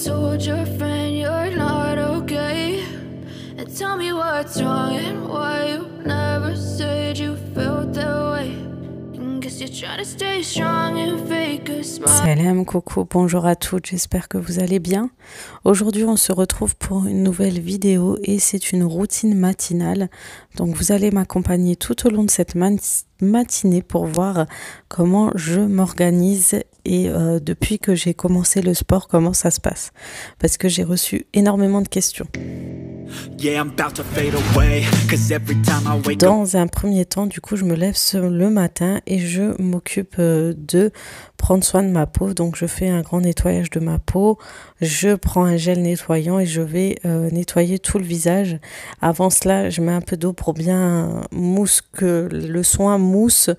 told your friend you're not okay? And tell me what's wrong and why you never said you felt that way. And guess you're trying to stay strong and fake a smile. Salam, coucou, bonjour à toutes, j'espère que vous allez bien. Aujourd'hui on se retrouve pour une nouvelle vidéo et c'est une routine matinale. Donc vous allez m'accompagner tout au long de cette matinée pour voir comment je m'organise et depuis que j'ai commencé le sport, comment ça se passe. Parce que j'ai reçu énormément de questions. Dans un premier temps, du coup, je me lève le matin et je m'occupe de prendre soin de ma peau. Donc, je fais un grand nettoyage de ma peau. Je prends un gel nettoyant et je vais nettoyer tout le visage. Avant cela, je mets un peu d'eau pour bien que le soin mousse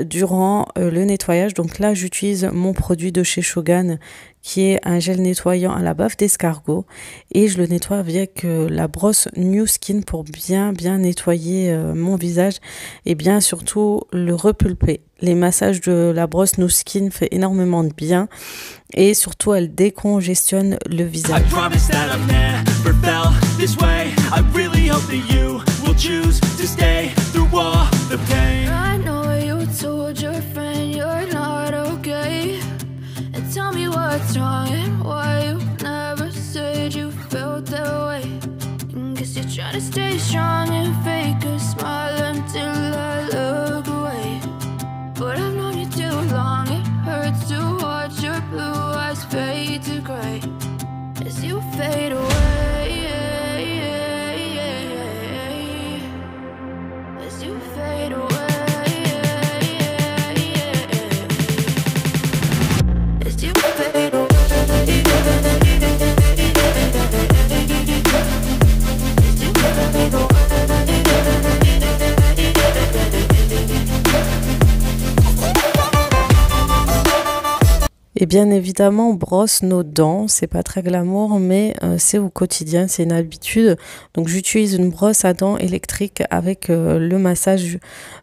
durant le nettoyage. Donc là, j'utilise mon produit de chez Shogun qui est un gel nettoyant à la bave d'escargot et je le nettoie avec la brosse New Skin pour bien nettoyer mon visage et bien surtout le repulper. Les massages de la brosse New Skin fait énormément de bien et surtout elle décongestionne le visage. Tell me what's wrong and why you never said you felt that way. And guess you're trying to stay strong and fake a smile until I look away. But I've known you too long, it hurts to watch your blue eyes fade to gray as you fade away. As you fade away. Et bien évidemment, on brosse nos dents, c'est pas très glamour, mais c'est au quotidien, c'est une habitude. Donc j'utilise une brosse à dents électrique avec le massage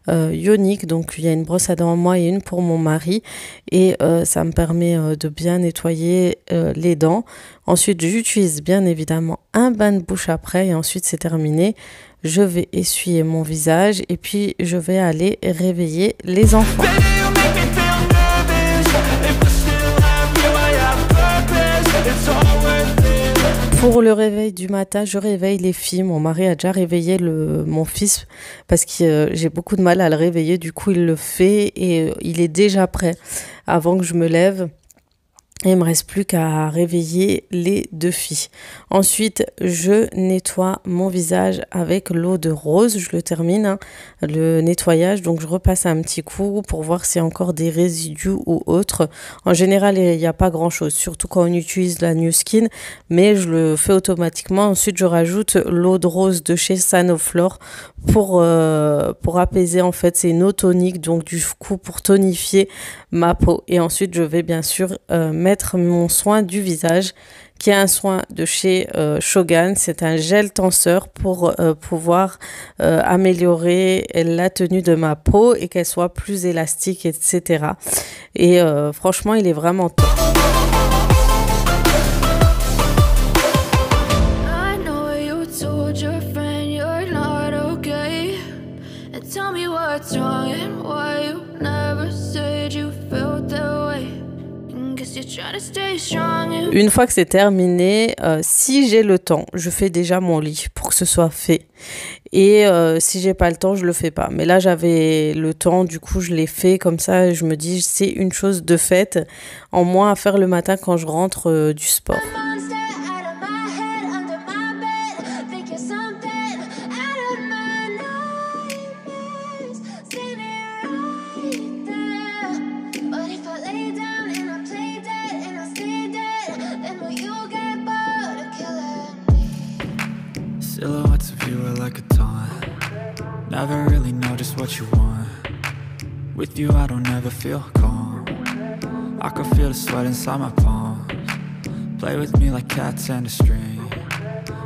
ionique. Donc il y a une brosse à dents à moi et une pour mon mari. Et ça me permet de bien nettoyer les dents. Ensuite, j'utilise bien évidemment un bain de bouche après et ensuite c'est terminé. Je vais essuyer mon visage et puis je vais aller réveiller les enfants. Pour le réveil du matin, je réveille les filles. Mon mari a déjà réveillé mon fils parce que j'ai beaucoup de mal à le réveiller. Du coup, il le fait et il est déjà prêt avant que je me lève. Et il me reste plus qu'à réveiller les deux filles. Ensuite, je nettoie mon visage avec l'eau de rose. Je le termine, le nettoyage. Donc, je repasse un petit coup pour voir s'il y a encore des résidus ou autres. En général, il n'y a pas grand-chose, surtout quand on utilise la New Skin. Mais je le fais automatiquement. Ensuite, je rajoute l'eau de rose de chez Sanoflore pour apaiser. En fait, c'est une eau tonique. Donc, du coup, pour tonifier ma peau. Et ensuite, je vais bien sûr mettre mon soin du visage qui est un soin de chez Shogun. C'est un gel tenseur pour pouvoir améliorer la tenue de ma peau et qu'elle soit plus élastique, etc. Et franchement, il est vraiment top. Tell me what's wrong and why you never said you felt that way. Une fois que c'est terminé, si j'ai le temps, je fais déjà mon lit pour que ce soit fait. Et si j'ai pas le temps, je le fais pas. Mais là, j'avais le temps, du coup, je l'ai fait comme ça. Je me dis, c'est une chose de faite en moins à faire le matin quand je rentre du sport. Silhouettes of you are like a taunt. Never really know just what you want. With you I don't ever feel calm. I can feel the sweat inside my palms. Play with me like cats and a string.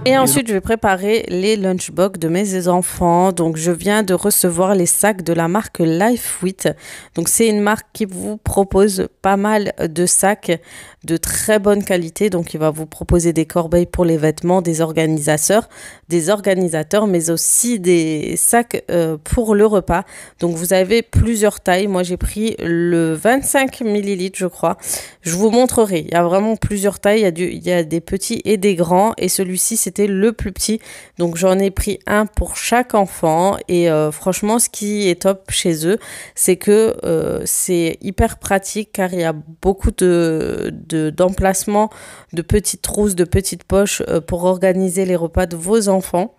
Et ensuite, je vais préparer les lunchbox de mes enfants. Donc, je viens de recevoir les sacs de la marque Lifewith. Donc, c'est une marque qui vous propose pas mal de sacs de très bonne qualité. Donc, il va vous proposer des corbeilles pour les vêtements, des organisateurs, mais aussi des sacs pour le repas. Donc, vous avez plusieurs tailles. Moi, j'ai pris le 25 ml, je crois. Je vous montrerai. Il y a vraiment plusieurs tailles. Il y a des petits et des grands. Et celui-ci, c'était le plus petit. Donc, j'en ai pris un pour chaque enfant. Et franchement, ce qui est top chez eux, c'est que c'est hyper pratique car il y a beaucoup d'emplacements, de petites trousses, de petites poches pour organiser les repas de vos enfants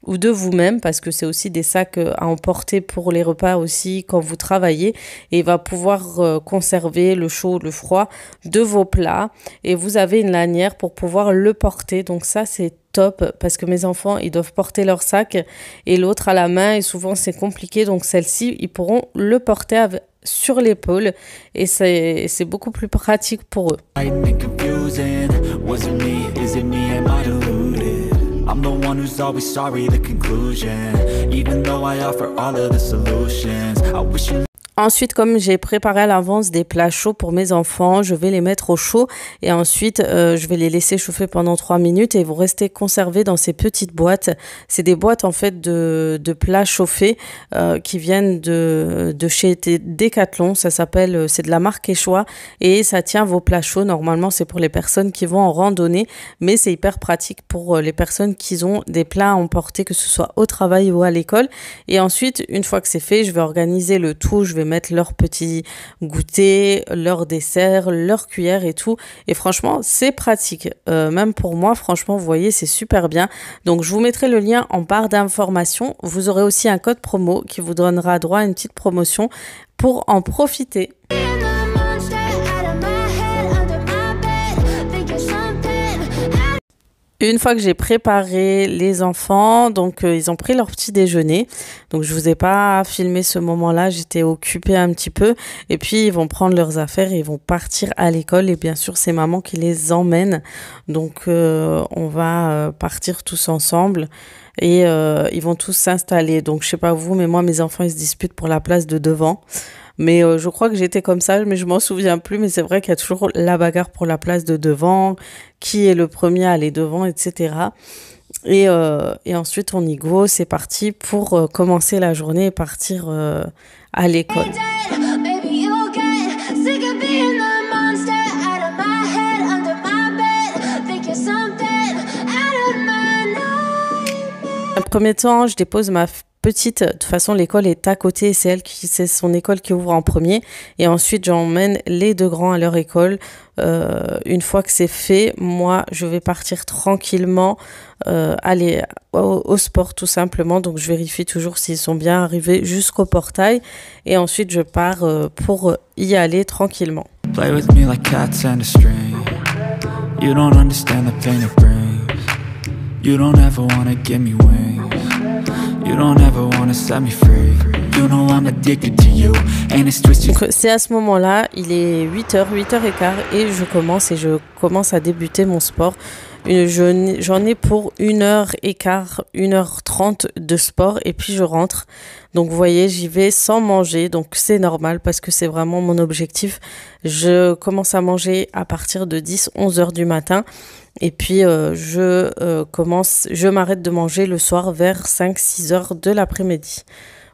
ou de vous-même, parce que c'est aussi des sacs à emporter pour les repas aussi quand vous travaillez, et il va pouvoir conserver le chaud, le froid de vos plats, et vous avez une lanière pour pouvoir le porter. Donc ça, c'est top parce que mes enfants, ils doivent porter leur sac et l'autre à la main, et souvent c'est compliqué. Donc celle-ci, ils pourront le porter sur l'épaule, et c'est beaucoup plus pratique pour eux. I'm the one who's always sorry, the conclusion. Even though I offer all of the solutions, I wish you... Ensuite, comme j'ai préparé à l'avance des plats chauds pour mes enfants, je vais les mettre au chaud et ensuite je vais les laisser chauffer pendant 3 minutes et ils vont rester conservés dans ces petites boîtes. C'est des boîtes en fait de plats chauffés qui viennent de chez Decathlon. Ça s'appelle, c'est de la marque Quechua et ça tient vos plats chauds. Normalement, c'est pour les personnes qui vont en randonnée, mais c'est hyper pratique pour les personnes qui ont des plats à emporter, que ce soit au travail ou à l'école. Et ensuite, une fois que c'est fait, je vais organiser le tout. Je vais mettre leurs petits goûters, leurs desserts, leurs cuillères et tout. Et franchement, c'est pratique. Même pour moi, franchement, vous voyez, c'est super bien. Donc, je vous mettrai le lien en barre d'informations. Vous aurez aussi un code promo qui vous donnera droit à une petite promotion pour en profiter. Une fois que j'ai préparé les enfants, donc ils ont pris leur petit déjeuner. Donc je vous ai pas filmé ce moment-là, j'étais occupée un petit peu. Et puis ils vont prendre leurs affaires et ils vont partir à l'école. Et bien sûr, c'est maman qui les emmène. Donc on va partir tous ensemble. Et ils vont tous s'installer. Donc je sais pas vous, mais moi mes enfants ils se disputent pour la place de devant. Mais je crois que j'étais comme ça, mais je m'en souviens plus. Mais c'est vrai qu'il y a toujours la bagarre pour la place de devant, qui est le premier à aller devant, etc. Et ensuite, on y go, c'est parti pour commencer la journée et partir à l'école. En premier temps, je dépose ma petite. De toute façon, l'école est à côté, c'est son école qui ouvre en premier. Et ensuite, j'emmène les deux grands à leur école. Une fois que c'est fait, moi, je vais partir tranquillement aller au sport tout simplement. Donc, je vérifie toujours s'ils sont bien arrivés jusqu'au portail. Et ensuite, je pars pour y aller tranquillement. Play with me like cats and a string. You don't understand the pain it brings. You don't ever wanna give me wings. You don't ever wanna set me free. You know I'm addicted to you and it's twisted. Donc c'est à ce moment-là, il est 8h, 8h15 et je commence à débuter mon sport. J'en ai pour 1h15, 1h30 de sport et puis je rentre. Donc vous voyez, j'y vais sans manger, donc c'est normal parce que c'est vraiment mon objectif. Je commence à manger à partir de 10-11 heures du matin et puis je m'arrête de manger le soir vers 5-6 heures de l'après-midi.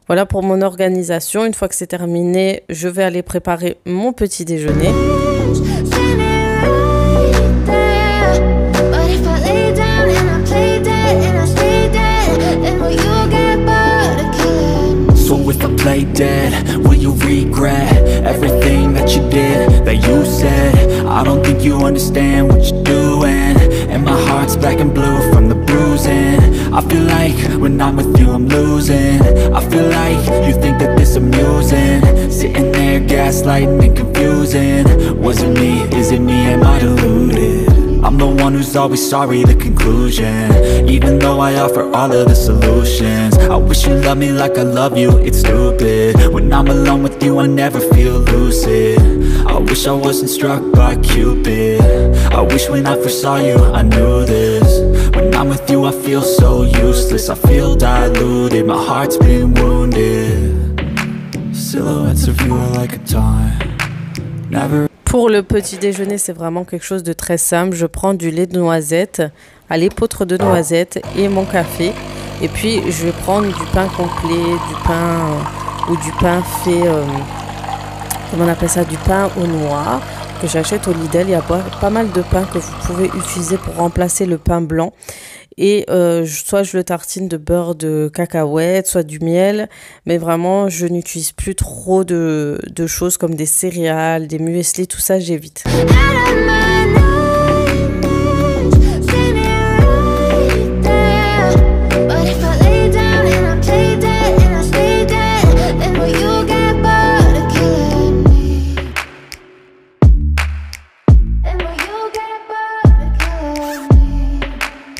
Voilà pour mon organisation. Une fois que c'est terminé, je vais aller préparer mon petit déjeuner. So if I play dead, will you regret everything that you did, that you said? I don't think you understand what you're doing, and my heart's black and blue from the bruising. I feel like when I'm with you I'm losing. I feel like you think that this amusing, sitting there gaslighting and confusing. Was it me? Is it me? Am I deluded? I'm the one who's always sorry, the conclusion. Even though I offer all of the solutions, I wish you loved me like I love you, it's stupid. When I'm alone with you I never feel lucid. I wish I wasn't struck by Cupid. I wish when I first saw you I knew this. When I'm with you, I feel so useless. I feel diluted, my heart's been wounded. Silhouettes of you are like a taunt. Never. Pour le petit déjeuner, c'est vraiment quelque chose de très simple. Je prends du lait de noisette à l'épeautre de noisette et mon café. Et puis, je vais prendre du pain complet, du pain ou du pain fait, comment on appelle ça, du pain au noir que j'achète au Lidl. Il y a pas mal de pain que vous pouvez utiliser pour remplacer le pain blanc. Et soit je le tartine de beurre de cacahuète, soit du miel. Mais vraiment, je n'utilise plus trop de choses comme des céréales, des muesli, tout ça, j'évite.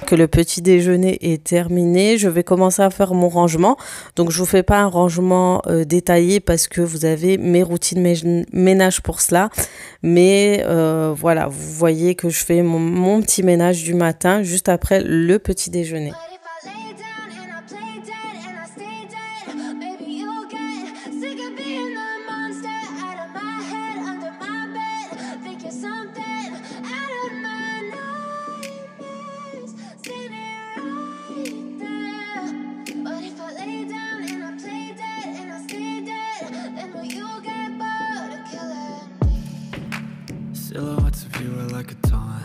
Que le petit déjeuner est terminé, je vais commencer à faire mon rangement. Donc je vous fais pas un rangement détaillé parce que vous avez mes routines ménage pour cela. Mais voilà, vous voyez que je fais mon petit ménage du matin juste après le petit déjeuner. Silhouettes of you are like a taunt.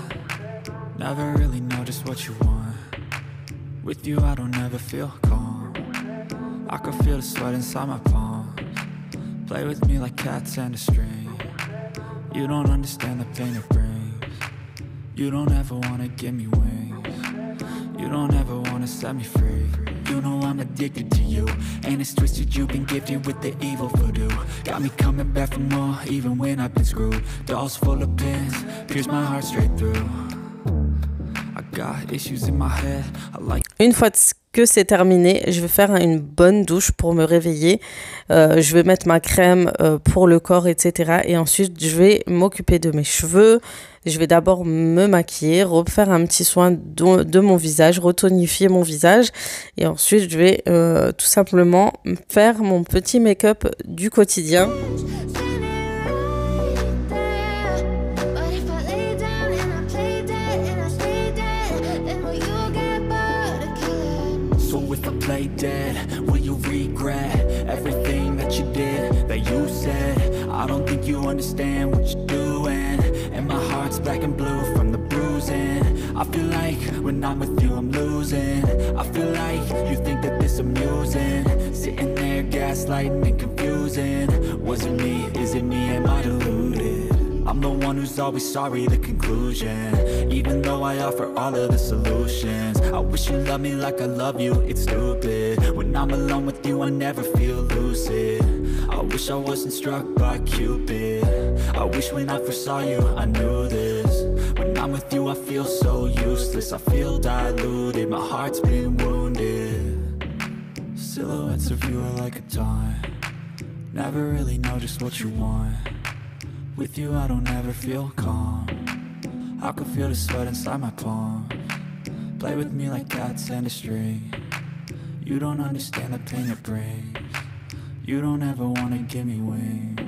Never really know just what you want. With you I don't ever feel calm. I can feel the sweat inside my palms. Play with me like cats and a string. You don't understand the pain it brings. You don't ever wanna give me wings. You don't ever wanna set me free. You know I'm addicted to you, and it's twisted, you've been gifted with the evil voodoo. Got me coming back for more, even when I've been screwed. Dolls full of pins, pierce my heart straight through. I got issues in my head, I like. Une fois que c'est terminé, je vais faire une bonne douche pour me réveiller. Je vais mettre ma crème pour le corps, etc. Et ensuite, je vais m'occuper de mes cheveux. Je vais d'abord me maquiller, refaire un petit soin de mon visage, retonifier mon visage. Et ensuite, je vais tout simplement faire mon petit make-up du quotidien. Play dead, will you regret everything that you did, that you said? I don't think you understand what you're doing, and my heart's black and blue from the bruising. I feel like when I'm with you I'm losing. I feel like you think that this amusing, sitting there gaslighting and confusing. Was it me, is it me, am I deluded? I'm the one who's always sorry, the conclusion. Even though I offer all of the solutions, I wish you loved me like I love you, it's stupid. When I'm alone with you I never feel lucid. I wish I wasn't struck by Cupid. I wish when I first saw you I knew this. When I'm with you I feel so useless. I feel diluted, my heart's been wounded. Silhouettes of you are like a taunt. Never really know just what you want. With you I don't ever feel calm. I can feel the sweat inside my palms. Play with me like cats and a string. You don't understand the pain it brings. You don't ever wanna give me wings.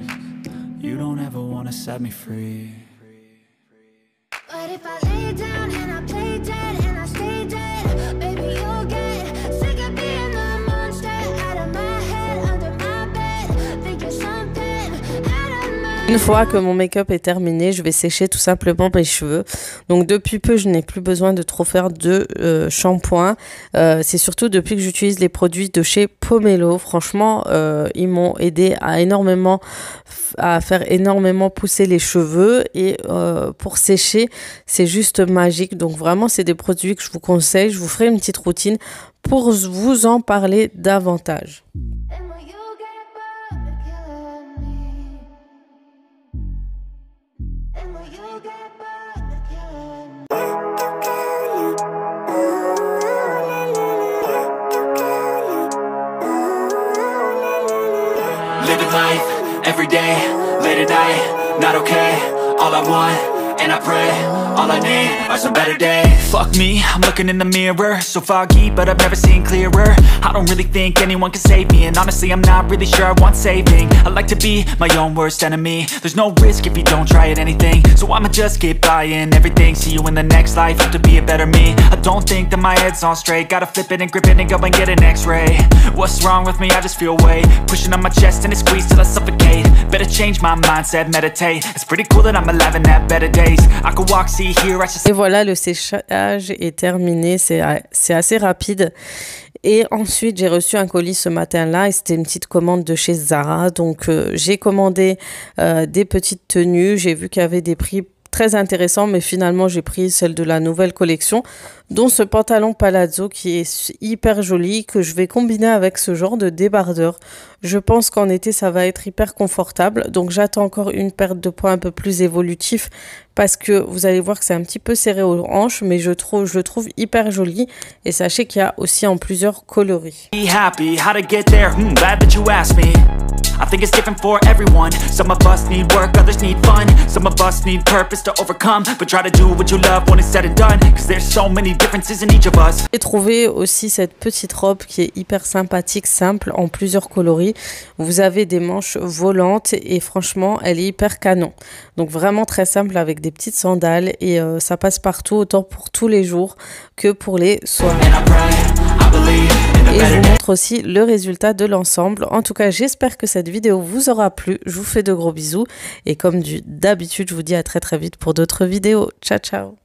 You don't ever wanna set me free. But if I lay down and I play dead and I stay dead, baby you'll get sick of being the monster out of my head, under my bed, thinking something out of my. Une fois que mon make-up est terminé, je vais sécher tout simplement mes cheveux. Donc depuis peu, je n'ai plus besoin de trop faire de shampoing. C'est surtout depuis que j'utilise les produits de chez Pomelo. Franchement, ils m'ont aidé à faire énormément pousser les cheveux. Et pour sécher, c'est juste magique. Donc vraiment, c'est des produits que je vous conseille. Je vous ferai une petite routine pour vous en parler davantage. Living life, every day, late at night, not okay. All I want, and I pray, All I need are some better days. Fuck me, I'm looking in the mirror, so foggy, but I've never seen clearer. I don't really think anyone can save me, and honestly I'm not really sure I want saving. I like to be my own worst enemy. There's no risk if you don't try at anything, so I'ma just keep buying everything. See you in the next life, have to be a better me. I don't think that my head's on straight, gotta flip it and grip it and go and get an x-ray. What's wrong with me? I just feel weight pushing on my chest and it squeezes till I suffocate. Better change my mindset, meditate. It's pretty cool that I'm alive and have better days. I could walk, see, hear, I should... Et voilà, le séchage est terminé, c'est assez rapide. Et ensuite, j'ai reçu un colis ce matin-là et c'était une petite commande de chez Zara. Donc, j'ai commandé des petites tenues. J'ai vu qu'il y avait des prix très intéressants, mais finalement, j'ai pris celle de la nouvelle collection, dont ce pantalon palazzo qui est hyper joli, que je vais combiner avec ce genre de débardeur. Je pense qu'en été, ça va être hyper confortable. Donc, j'attends encore une perte de poids un peu plus évolutif parce que vous allez voir que c'est un petit peu serré aux hanches, mais je le trouve hyper joli. Et sachez qu'il y a aussi en plusieurs coloris. I think it's different for everyone. Some of us need work, others need fun. Some of us need purpose to overcome. But try to do what you love when it's said and done. Cause there's so many differences in each of us. J'ai trouvé aussi cette petite robe qui est hyper sympathique, simple, en plusieurs coloris. Vous avez des manches volantes et franchement, elle est hyper canon. Donc vraiment très simple avec des petites sandales et ça passe partout, autant pour tous les jours que pour les soirées. Et je vous montre aussi le résultat de l'ensemble. En tout cas, j'espère que cette vidéo vous aura plu. Je vous fais de gros bisous. Et comme d'habitude, je vous dis à très très vite pour d'autres vidéos. Ciao, ciao!